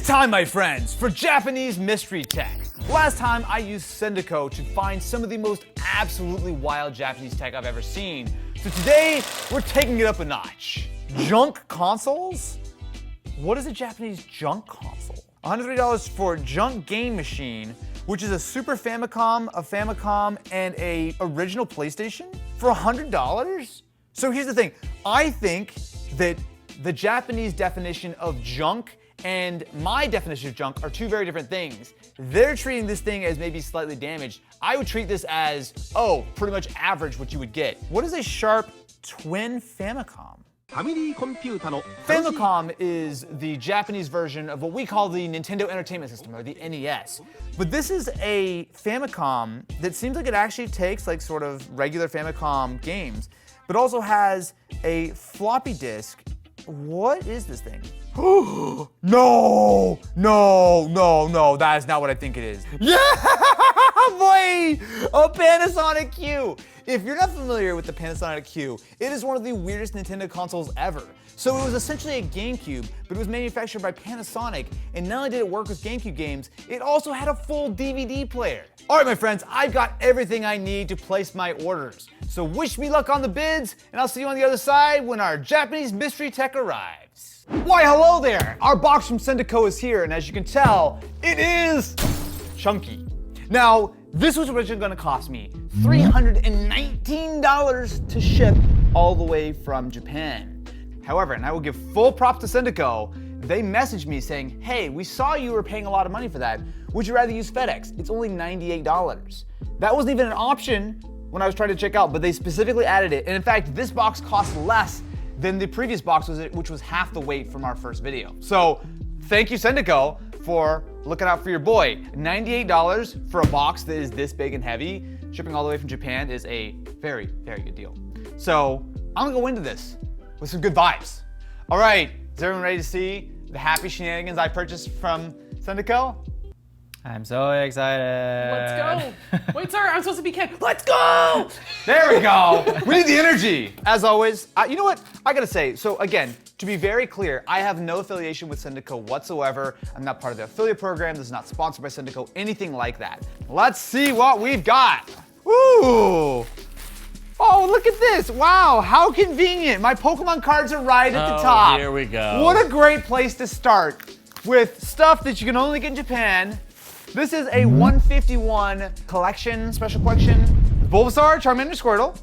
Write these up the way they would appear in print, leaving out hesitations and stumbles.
time, my friends, for Japanese mystery tech. Last time I used Sendico to find some of the most absolutely wild Japanese tech I've ever seen. So today, we're taking it up a notch. Junk consoles? What is a Japanese junk console? $103 for a junk game machine, which is a Super Famicom, a Famicom, and a original PlayStation for $100? So here's the thing, I think that the Japanese definition of junk and my definition of junk are two very different things. They're treating this thing as maybe slightly damaged. I would treat this as, oh, pretty much average what you would get. What is a Sharp Twin Famicom? Famicom is the Japanese version of what we call the Nintendo Entertainment System, or the NES. But this is a Famicom that seems like it actually takes like sort of regular Famicom games, but also has a floppy disk. What is this thing? No, that is not what I think it is. Yeah, boy, a Panasonic Q. If you're not familiar with the Panasonic Q, it is one of the weirdest Nintendo consoles ever. So it was essentially a GameCube, but it was manufactured by Panasonic, and not only did it work with GameCube games, it also had a full DVD player. All right, my friends, I've got everything I need to place my orders. So wish me luck on the bids, and I'll see you on the other side when our Japanese mystery tech arrives. Why, hello there! Our box from Sendico is here, and as you can tell, it is chunky. Now, this was originally gonna cost me $319 to ship all the way from Japan. However, and I will give full props to Sendico, they messaged me saying, hey, we saw you were paying a lot of money for that. Would you rather use FedEx? It's only $98. That wasn't even an option when I was trying to check out, but they specifically added it. And in fact, this box cost less than the previous box, which was half the weight from our first video. So thank you, Sendico, for looking out for your boy. $98 for a box that is this big and heavy, shipping all the way from Japan is a very, very good deal. So I'm gonna go into this with some good vibes. All right, is everyone ready to see the happy shenanigans I purchased from Sendico? I'm so excited. Let's go. Wait, sir, I'm supposed to be Ken. Let's go! There we go. We need the energy. As always, you know what? I gotta say, so again, to be very clear, I have no affiliation with Sendico whatsoever. I'm not part of the affiliate program. This is not sponsored by Sendico, anything like that. Let's see what we've got. Ooh. Oh, look at this. Wow, how convenient. My Pokemon cards are right at the top. Here we go. What a great place to start with stuff that you can only get in Japan. This is a 151 collection, special collection, Bulbasaur, Charmander, Squirtle.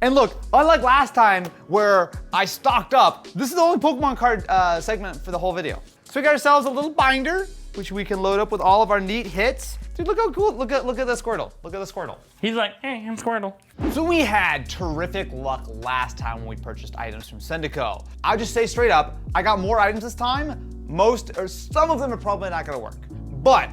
And look, unlike last time where I stocked up, this is the only Pokemon card segment for the whole video. So we got ourselves a little binder, which we can load up with all of our neat hits. Dude, look how cool, look at the Squirtle. Look at the Squirtle. He's like, hey, I'm Squirtle. So we had terrific luck last time when we purchased items from Sendico. I'll just say straight up, I got more items this time. Most, or some of them are probably not gonna work. But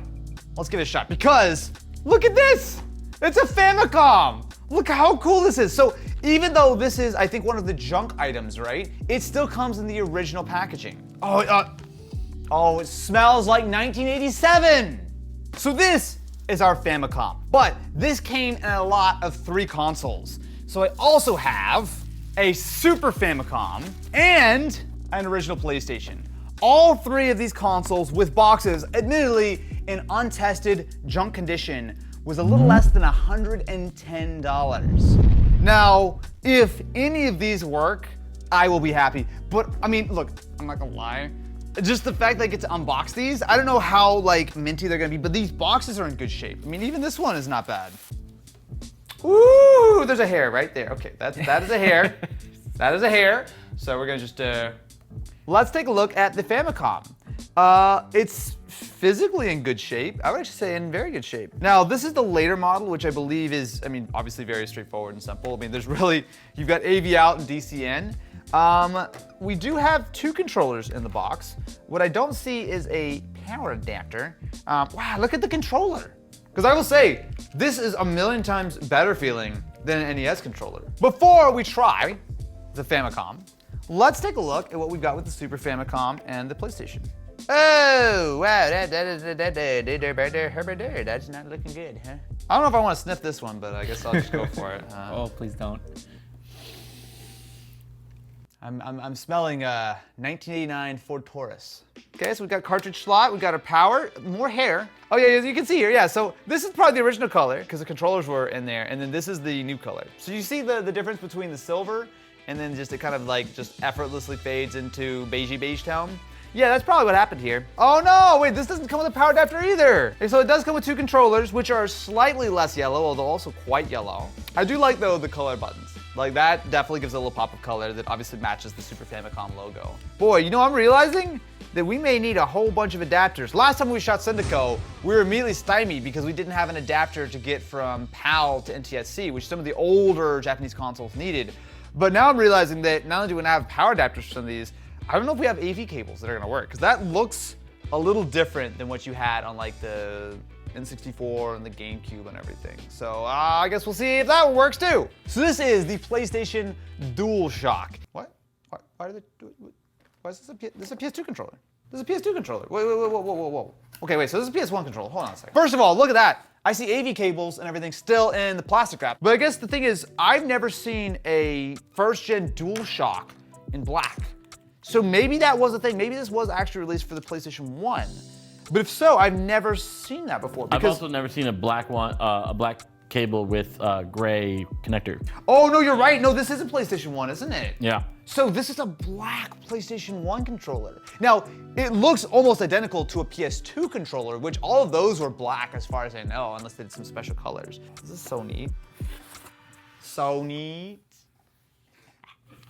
let's give it a shot because look at this. It's a Famicom. Look how cool this is. So even though this is, I think, one of the junk items, right? It still comes in the original packaging. Oh, it smells like 1987. So this is our Famicom, but this came in a lot of 3 consoles. So I also have a Super Famicom and an original PlayStation. All 3 of these consoles with boxes, admittedly in untested junk condition, was a little less than $110. Now, if any of these work, I will be happy. But I mean, look, I'm not gonna lie. Just the fact that I get to unbox these, I don't know how like minty they're gonna be, but these boxes are in good shape. I mean, even this one is not bad. Ooh, there's a hair right there. Okay, that is a hair. That is a hair. So we're gonna just, let's take a look at the Famicom. It's physically in good shape. I would actually say in very good shape. Now, this is the later model, which I believe is, I mean, obviously very straightforward and simple. I mean, there's really, you've got AV out and DC in. We do have 2 controllers in the box. What I don't see is a power adapter. Wow, look at the controller. Because I will say, this is a million times better feeling than an NES controller. Before we try the Famicom, let's take a look at what we've got with the Super Famicom and the PlayStation. Oh, wow, that's not looking good, huh? I don't know if I want to sniff this one, but I guess I'll just go for it. Oh, please don't. I'm smelling a 1989 Ford Taurus. Okay, so we've got cartridge slot, we've got our power, more hair. Oh yeah, as you can see here, yeah, so this is probably the original color because the controllers were in there, and then this is the new color. So you see the difference between the silver and then just it kind of like just effortlessly fades into beige tone. Yeah, that's probably what happened here. Oh no, wait, this doesn't come with a power adapter either. Okay, so it does come with 2 controllers, which are slightly less yellow, although also quite yellow. I do like though the color buttons. Like that definitely gives a little pop of color that obviously matches the Super Famicom logo. Boy, you know I'm realizing that we may need a whole bunch of adapters. Last time we shot Sendico, we were immediately stymied because we didn't have an adapter to get from PAL to NTSC, which some of the older Japanese consoles needed. But now I'm realizing that not only do we not have power adapters for some of these, I don't know if we have AV cables that are gonna work, because that looks a little different than what you had on like the N64 and the GameCube and everything. So I guess we'll see if that works too. So this is the PlayStation DualShock. What? Why are they doing? Why is this a PS2 controller? This is a PS2 controller. Whoa. Okay, wait, so this is a PS1 controller. Hold on a second. First of all, look at that. I see AV cables and everything still in the plastic wrap. But I guess the thing is, I've never seen a first-gen DualShock in black. So maybe that was a thing. Maybe this was actually released for the PlayStation 1. But if so, I've never seen that before. I've also never seen a black one, a black cable with gray connector. Oh no, you're right. No, this is a PlayStation 1, isn't it? Yeah. So this is a black PlayStation 1 controller. Now, it looks almost identical to a PS2 controller, which all of those were black as far as I know, unless they did some special colors. This is so neat. So neat.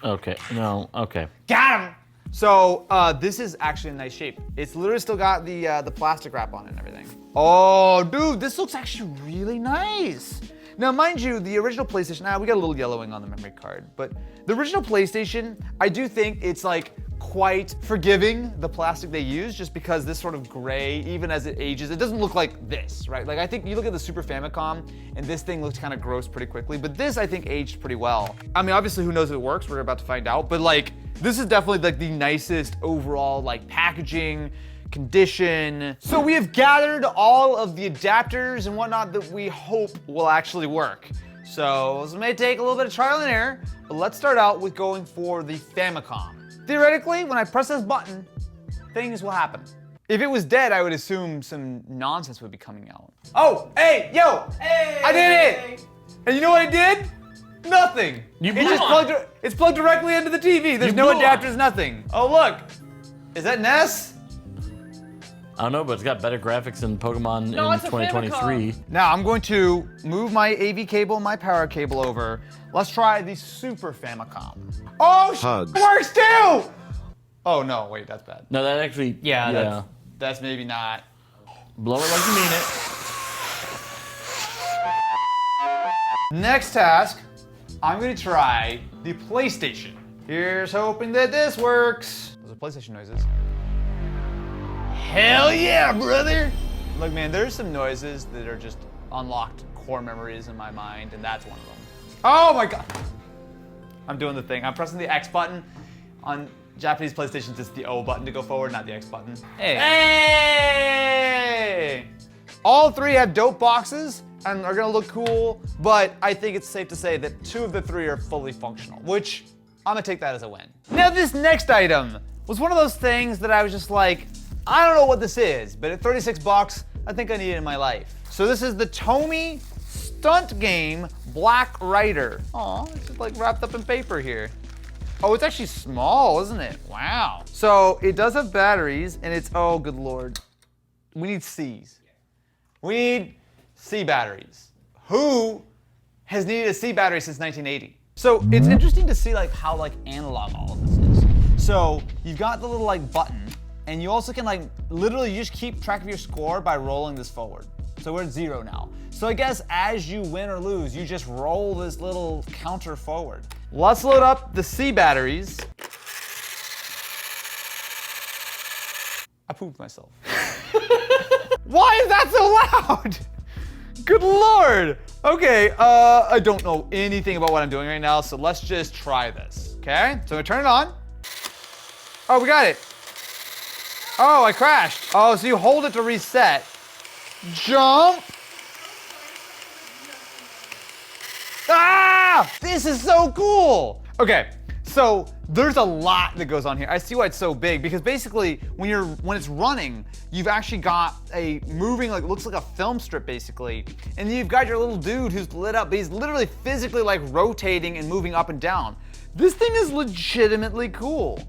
Okay, no, okay. Got him! So this is actually in nice shape. It's literally still got the plastic wrap on it and everything. Oh, dude, this looks actually really nice. Now, mind you, the original PlayStation, we got a little yellowing on the memory card, but the original PlayStation, I do think it's like quite forgiving, the plastic they use, just because this sort of gray, even as it ages, it doesn't look like this, right? Like I think you look at the Super Famicom and this thing looks kind of gross pretty quickly, but this I think aged pretty well. I mean, obviously who knows if it works, we're about to find out, but like this is definitely like the nicest overall like packaging, condition. So we have gathered all of the adapters and whatnot that we hope will actually work. So this may take a little bit of trial and error, but let's start out with going for the Famicom. Theoretically, when I press this button, things will happen. If it was dead, I would assume some nonsense would be coming out. Oh, hey, yo, Hey! I did it! And you know what I did? Nothing. You It blew just on. it's plugged directly into the TV. There's You no blew on. adapters, nothing. Oh look, is that Ness? I don't know, but it's got better graphics than Pokemon No, in it's a 2023. Now I'm going to move my AV cable and my power cable over. Let's try the Super Famicom. Oh, Hugs. works too! Oh no, wait, that's bad. No, that actually, Yeah, That's maybe not. blow it like you mean it. Next task, I'm gonna try the PlayStation. Here's hoping that this works. Those are PlayStation noises. Hell yeah, brother! Look, man, there's some noises that are just unlocked core memories in my mind, and that's one of them. Oh my god! I'm doing the thing. I'm pressing the X button. On Japanese PlayStations, it's the O button to go forward, not the X button. Hey. Hey! All 3 have dope boxes and are gonna look cool, but I think it's safe to say that 2 of the 3 are fully functional, which I'm gonna take that as a win. Now this next item was one of those things that I was just like, I don't know what this is, but at 36 bucks, I think I need it in my life. So this is the Tomy Stunt game Black Rider. Aw, it's just like wrapped up in paper here. Oh, it's actually small, isn't it? Wow. So it does have batteries, and it's, oh, good lord. We need C's. We need C batteries. Who has needed a C battery since 1980? So it's interesting to see like how like analog all of this is. So you've got the little like button, and you also can like literally you just keep track of your score by rolling this forward. So we're at 0 now. So I guess as you win or lose, you just roll this little counter forward. Let's load up the C batteries. I pooped myself. Why is that so loud? Good lord. Okay, I don't know anything about what I'm doing right now, so let's just try this, okay? So I'm gonna turn it on. Oh, we got it. Oh, I crashed. Oh, so you hold it to reset. Jump. Ah! This is so cool. Okay, so There's a lot that goes on here. I see why it's so big, because basically when it's running, you've actually got a moving, like, looks like a film strip basically. And then you've got your little dude who's lit up, but he's literally physically like rotating and moving up and down. This thing is legitimately cool.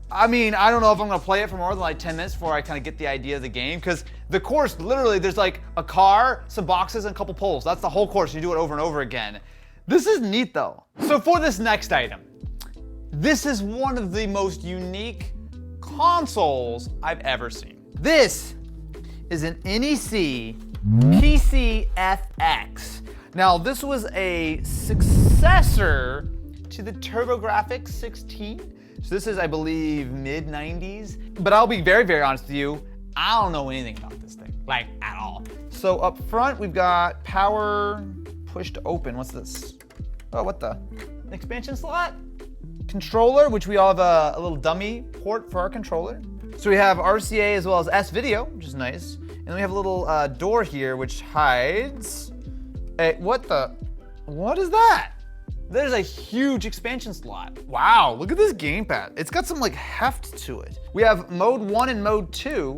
I mean, I don't know if I'm gonna play it for more than like 10 minutes before I kind of get the idea of the game, because the course, literally, there's like a car, some boxes, and a couple poles. That's the whole course. You do it over and over again. This is neat though. So for this next item, this is one of the most unique consoles I've ever seen. This is an NEC PCFX. Now, this was a successor to the TurboGrafx 16. So this is, I believe, mid-90s. But I'll be very, very honest with you, I don't know anything about this thing, like, at all. So up front, we've got power push to open. What's this? Oh, what the? An expansion slot? Controller, which we all have a little dummy port for our controller. So we have RCA as well as S-Video, which is nice. And then we have a little door here, which hides. Hey, what is that? There's a huge expansion slot. Wow, look at this gamepad. It's got some like heft to it. We have mode 1 and mode 2,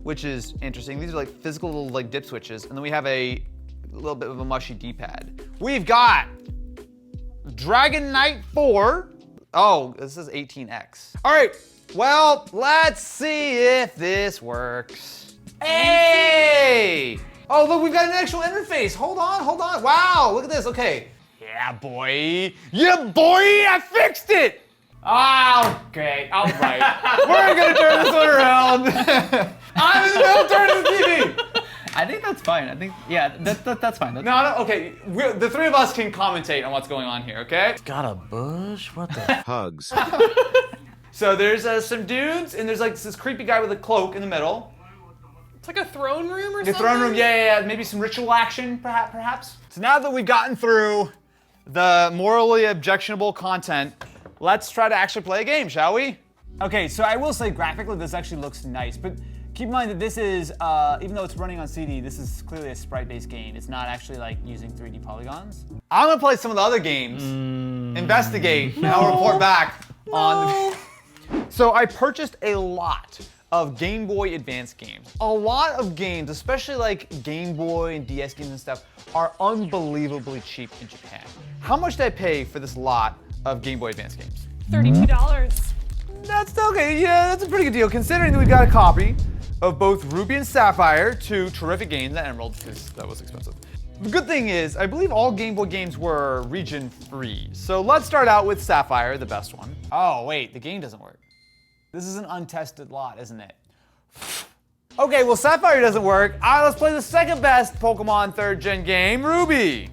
which is interesting. These are like physical little like dip switches. And then we have a little bit of a mushy D-pad. We've got Dragon Knight 4. Oh, this is 18X. All right, well, let's see if this works. Hey! Oh, look, we've got an actual interface. Hold on. Wow, look at this, okay. Yeah, boy, I fixed it. Oh, okay, all right. We're gonna turn this one around. I'm in the middle of turning the TV. I think that's fine. I think, yeah, that's fine. No, okay, the three of us can commentate on what's going on here, okay? Got a bush? What the? Hugs. So there's some dudes, and there's like this creepy guy with a cloak in the middle. It's like a throne room or The something? throne room, yeah. Maybe some ritual action, perhaps. So now that we've gotten through the morally objectionable content, let's try to actually play a game, shall we? Okay, so I will say graphically this actually looks nice, but keep in mind that this is, even though it's running on CD, this is clearly a sprite-based game. It's not actually like using 3D polygons. I'm gonna play some of the other games, investigate, and I'll report back on the... So I purchased a lot of Game Boy Advance games. A lot of games, especially like Game Boy and DS games and stuff, are unbelievably cheap in Japan. How much did I pay for this lot of Game Boy Advance games? $32. That's okay, yeah, that's a pretty good deal, considering that we got a copy of both Ruby and Sapphire, two terrific games, and Emerald, because that was expensive. The good thing is, I believe all Game Boy games were region-free. So let's start out with Sapphire, the best one. Oh, wait, the game doesn't work. This is an untested lot, isn't it? Okay, well, Sapphire doesn't work. All right, let's play the second best Pokemon 3rd gen game, Ruby.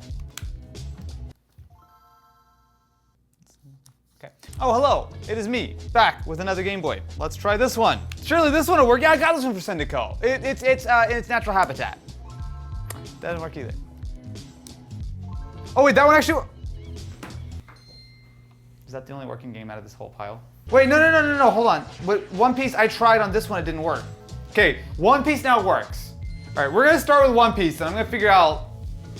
Okay. Oh, hello, it is me, back with another Game Boy. Let's try this one. Surely this one will work. Yeah, I got this one for Sendico. It's in its natural habitat. Doesn't work either. Oh wait, that one actually. Is that the only working game out of this whole pile? Wait, no, hold on. But One Piece, I tried on this one, it didn't work. Okay, One Piece now works. All right, we're gonna start with One Piece, and I'm gonna figure out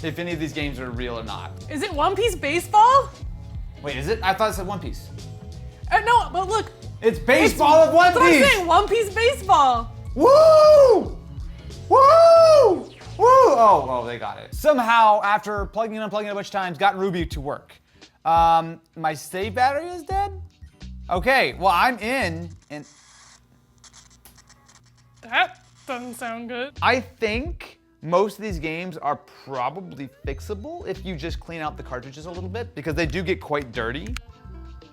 if any of these games are real or not. Is it One Piece baseball? Wait, is it? I thought it said One Piece. No, but look. It's baseball of One That's what I'm Piece! saying, One Piece baseball. Woo! Woo! Woo! Oh, they got it. Somehow, after plugging and unplugging it a bunch of times, got Ruby to work. My save battery is dead? Okay, well, I'm in, and That doesn't sound good. I think most of these games are probably fixable if you just clean out the cartridges a little bit, because they do get quite dirty.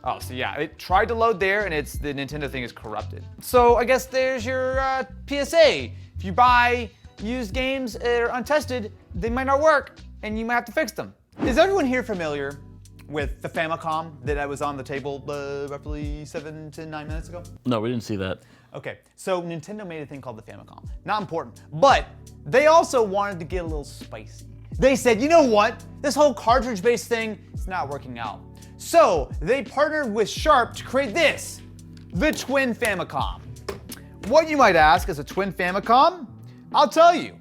Oh, so yeah, it tried to load there, and the Nintendo thing is corrupted. So I guess there's your PSA. If you buy used games that are untested, they might not work, and you might have to fix them. Is everyone here familiar with the Famicom that was on the table roughly 7 to 9 minutes ago? No, we didn't see that. Okay, so Nintendo made a thing called the Famicom. Not important, but they also wanted to get a little spicy. They said, you know what? This whole cartridge-based thing is not working out. So they partnered with Sharp to create this, the Twin Famicom. What, you might ask, is a Twin Famicom? I'll tell you.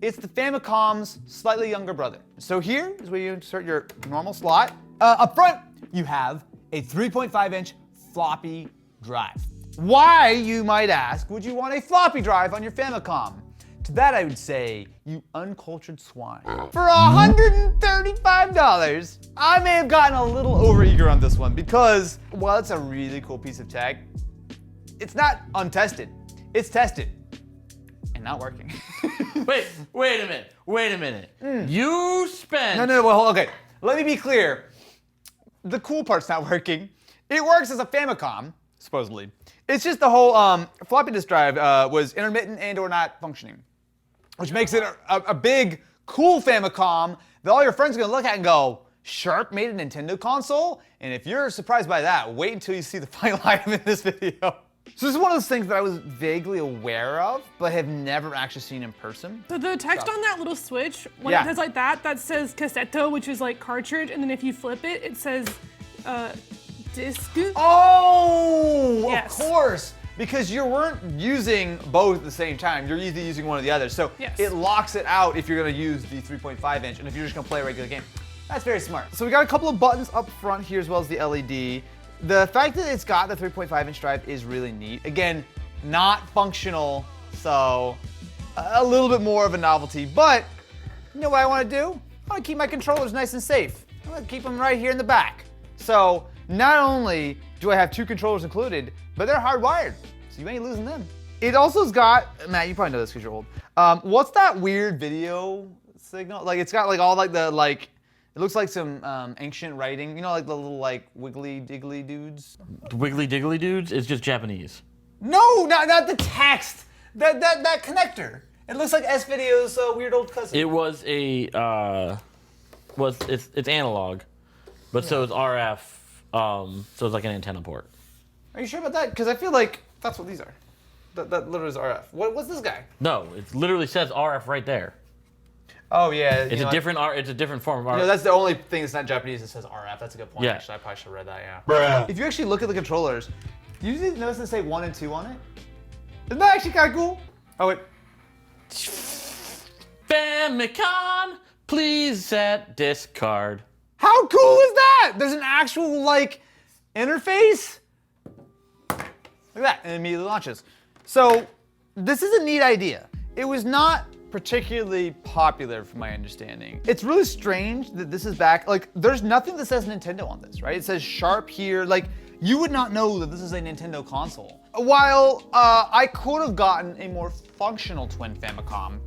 It's the Famicom's slightly younger brother. So here is where you insert your normal slot. Up front, you have a 3.5-inch floppy drive. Why, you might ask, would you want a floppy drive on your Famicom? To that I would say, you uncultured swine. For $135, I may have gotten a little overeager on this one because, while it's a really cool piece of tech, it's not untested. It's tested and not working. Wait a minute. You spent. No, well, okay. Let me be clear. The cool part's not working. It works as a Famicom, supposedly. It's just the whole floppy disk drive was intermittent and or not functioning, which makes it a big, cool Famicom that all your friends are gonna look at and go, Sharp made a Nintendo console? And if you're surprised by that, wait until you see the final item in this video. So this is one of those things that I was vaguely aware of, but have never actually seen in person. So the text on that little switch, when Yeah. it says like that says cassetto, which is like cartridge, and then if you flip it, it says disc. Oh, Yes. of course. Because you weren't using both at the same time. You're either using one or the other. So Yes. it locks it out if you're gonna use the 3.5 inch and if you're just gonna play a regular game. That's very smart. So we got a couple of buttons up front here as well as the LED. The fact that it's got the 3.5 inch drive is really neat. Again, not functional, so a little bit more of a novelty. But you know what I wanna do? I wanna keep my controllers nice and safe. I wanna keep them right here in the back. So not only do I have two controllers included, but they're hardwired, so you ain't losing them. It also's got, Matt, you probably know this because you're old. What's that weird video signal? Like it's got like all like the like, it looks like some ancient writing. You know, like the little like wiggly diggly dudes. Wiggly diggly dudes is just Japanese. No, not the text. That connector. It looks like S-Video's weird old cousin. It was a it's analog, but so is RF. So it's like an antenna port. Are you sure about that? Because I feel like that's what these are. That literally is RF. What's this guy? No, it literally says RF right there. Oh yeah. It's a different It's a different form of RF. You know, that's the only thing that's not Japanese that says RF. That's a good point, Yeah. actually. I probably should have read that, yeah. If you actually look at the controllers, you usually notice they say 1 and 2 on it? Isn't that actually kind of cool? Oh, wait. Famicom, please set discard. How cool is that? There's an actual, like, interface? Look at that, and it immediately launches. So, this is a neat idea. It was not particularly popular from my understanding. It's really strange that this is back. Like, there's nothing that says Nintendo on this, right? It says Sharp here. Like, you would not know that this is a Nintendo console. While I could have gotten a more functional twin Famicom,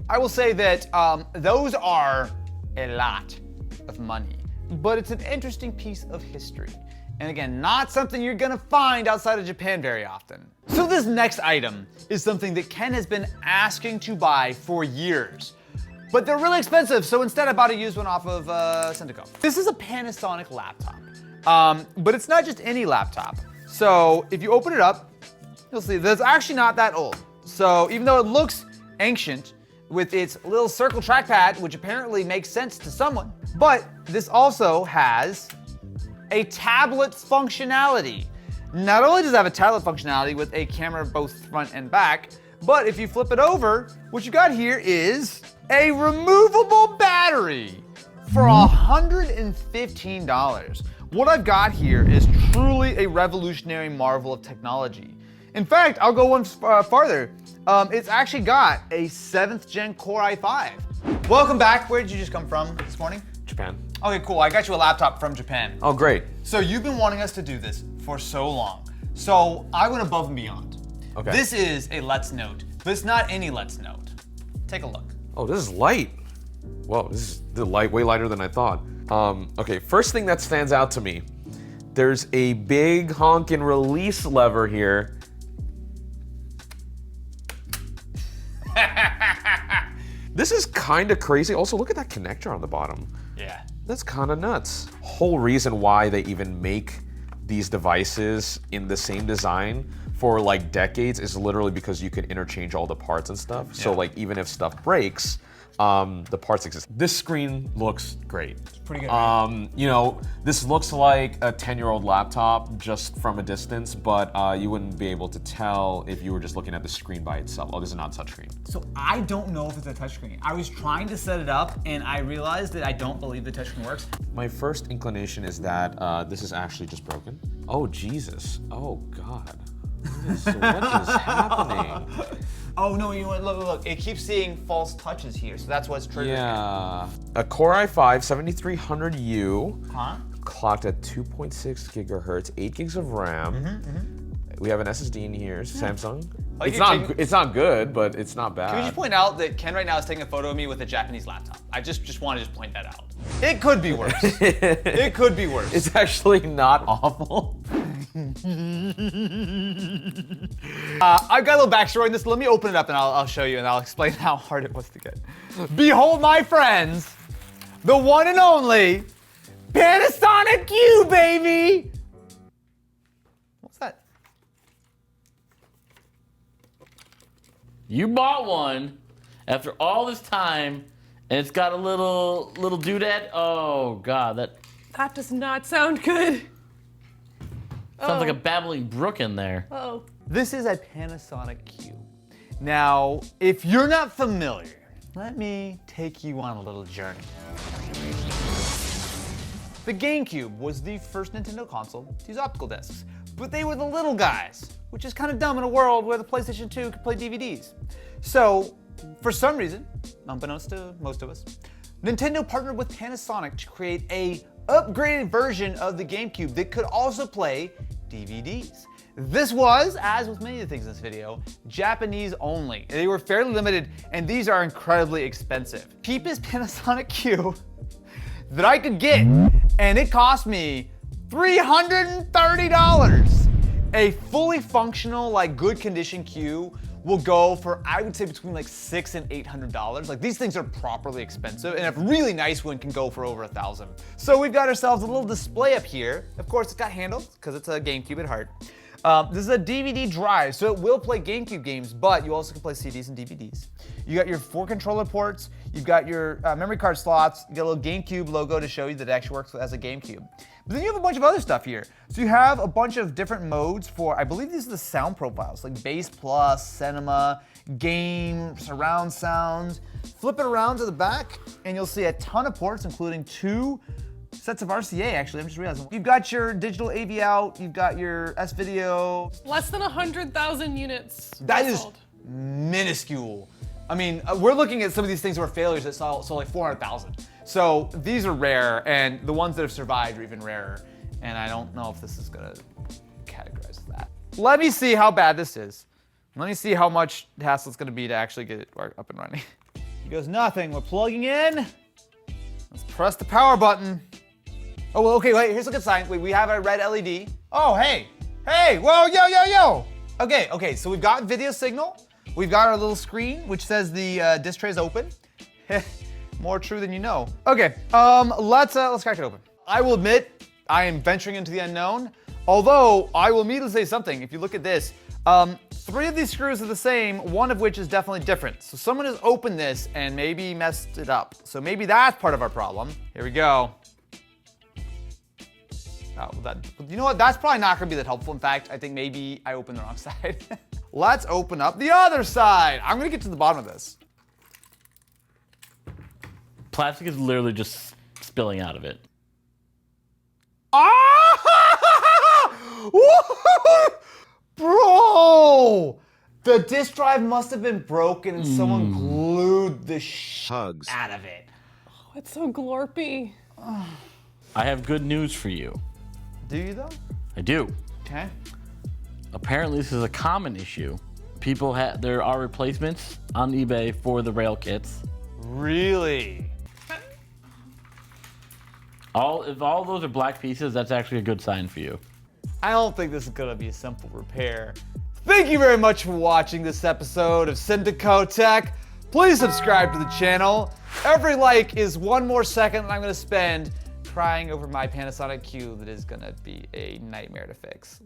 I will say that those are a lot of money. But it's an interesting piece of history. And again, not something you're gonna find outside of Japan very often. So this next item is something that Ken has been asking to buy for years. But they're really expensive, so instead I bought a used one off of Sendico. This is a Panasonic laptop. But it's not just any laptop. So if you open it up, you'll see that it's actually not that old. So even though it looks ancient with its little circle trackpad, which apparently makes sense to someone, but this also has a tablet functionality. Not only does it have a tablet functionality with a camera both front and back, but if you flip it over, what you got here is a removable battery for $115. What I've got here is truly a revolutionary marvel of technology. In fact, I'll go one farther. It's actually got a 7th gen Core i5. Welcome back. Where did you just come from this morning? Japan. Okay, cool. I got you a laptop from Japan. Oh, great. So you've been wanting us to do this for so long. So I went above and beyond. Okay. This is a Let's Note, but it's not any Let's Note. Take a look. Oh, this is light. Whoa, this is way lighter than I thought. Okay, first thing that stands out to me, there's a big honkin' release lever here. This is kind of crazy. Also, look at that connector on the bottom. Yeah. That's kind of nuts. Whole reason why they even make these devices in the same design for like decades is literally because you can interchange all the parts and stuff. So like even if stuff breaks, the parts exist. This screen looks great. It's pretty good. You know, this looks like a 10-year-old laptop just from a distance, but you wouldn't be able to tell if you were just looking at the screen by itself. Oh, this is not touchscreen. So I don't know if it's a touchscreen. I was trying to set it up and I realized that I don't believe the touchscreen works. My first inclination is that this is actually just broken. Oh, Jesus. Oh, God. What is happening? Oh no, you know what? Look. It keeps seeing false touches here, so that's what's triggering. Yeah. A Core i5 7300U. Huh? Clocked at 2.6 gigahertz, 8 gigs of RAM. We have an SSD in here, Samsung. Oh, It's not good, but it's not bad. Can we just point out that Ken right now is taking a photo of me with a Japanese laptop? I just want to point that out. It could be worse. It could be worse. It's actually not awful. I've got a little backstory on this. Let me open it up and I'll show you and I'll explain how hard it was to get. Behold, my friends, the one and only Panasonic Q, baby! What's that? You bought one after all this time, and it's got a little doodad. Oh God, that That does not sound good. sounds like a babbling brook in there. Uh-oh. This is a Panasonic Q. Now, if you're not familiar, let me take you on a little journey. The GameCube was the first Nintendo console to use optical discs, but they were the little guys, which is kind of dumb in a world where the PlayStation 2 could play DVDs. So, for some reason, unbeknownst to most of us, Nintendo partnered with Panasonic to create a upgraded version of the GameCube that could also play DVDs. This was, as with many of the things in this video, Japanese only. They were fairly limited, and these are incredibly expensive. Cheapest Panasonic Q that I could get, and it cost me $330. A fully functional, like good condition Q will go for, I would say, between like $600 and $800. Like these things are properly expensive, and a really nice one can go for over $1,000. So we've got ourselves a little display up here. Of course, it's got handles because it's a GameCube at heart. This is a DVD drive, so it will play GameCube games, but you also can play CDs and DVDs. You got your 4 controller ports, you've got your memory card slots, you got a little GameCube logo to show you that it actually works as a GameCube. But then you have a bunch of other stuff here. So you have a bunch of different modes for, I believe these are the sound profiles, like bass plus, cinema, game, surround sound. Flip it around to the back, and you'll see a ton of ports, including 2 sets of RCA, actually, I'm just realizing. You've got your digital AV out, you've got your S-Video. Less than 100,000 units. That is sold. minuscule. I mean, we're looking at some of these things that were failures that sold like 400,000. So these are rare, and the ones that have survived are even rarer. And I don't know if this is gonna categorize that. Let me see how bad this is. Let me see how much hassle it's gonna be to actually get it up and running. He goes, nothing, we're plugging in. Let's press the power button. Oh, well, okay, wait, here's a good sign. Wait, we have a red LED. Oh, hey, whoa, yo. Okay, so we've got video signal. We've got our little screen, which says the disc tray is open. More true than you know. Okay, let's crack it open. I will admit, I am venturing into the unknown, although I will immediately say something. If you look at this, 3 of these screws are the same, one of which is definitely different. So someone has opened this and maybe messed it up. So maybe that's part of our problem. Here we go. Oh, you know what? That's probably not gonna be that helpful. In fact, I think maybe I opened the wrong side. Let's open up the other side. I'm gonna get to the bottom of this. Plastic is literally just spilling out of it. Bro! The disk drive must have been broken and someone glued the Hugs. out of it. Oh, it's so glorpy. I have good news for you. Do you though? I do. Okay. Apparently, this is a common issue. There are replacements on eBay for the rail kits. Really? If all those are black pieces, that's actually a good sign for you. I don't think this is gonna be a simple repair. Thank you very much for watching this episode of Sendico Tech. Please subscribe to the channel. Every like is 1 more second that I'm gonna spend crying over my Panasonic Q that is gonna be a nightmare to fix.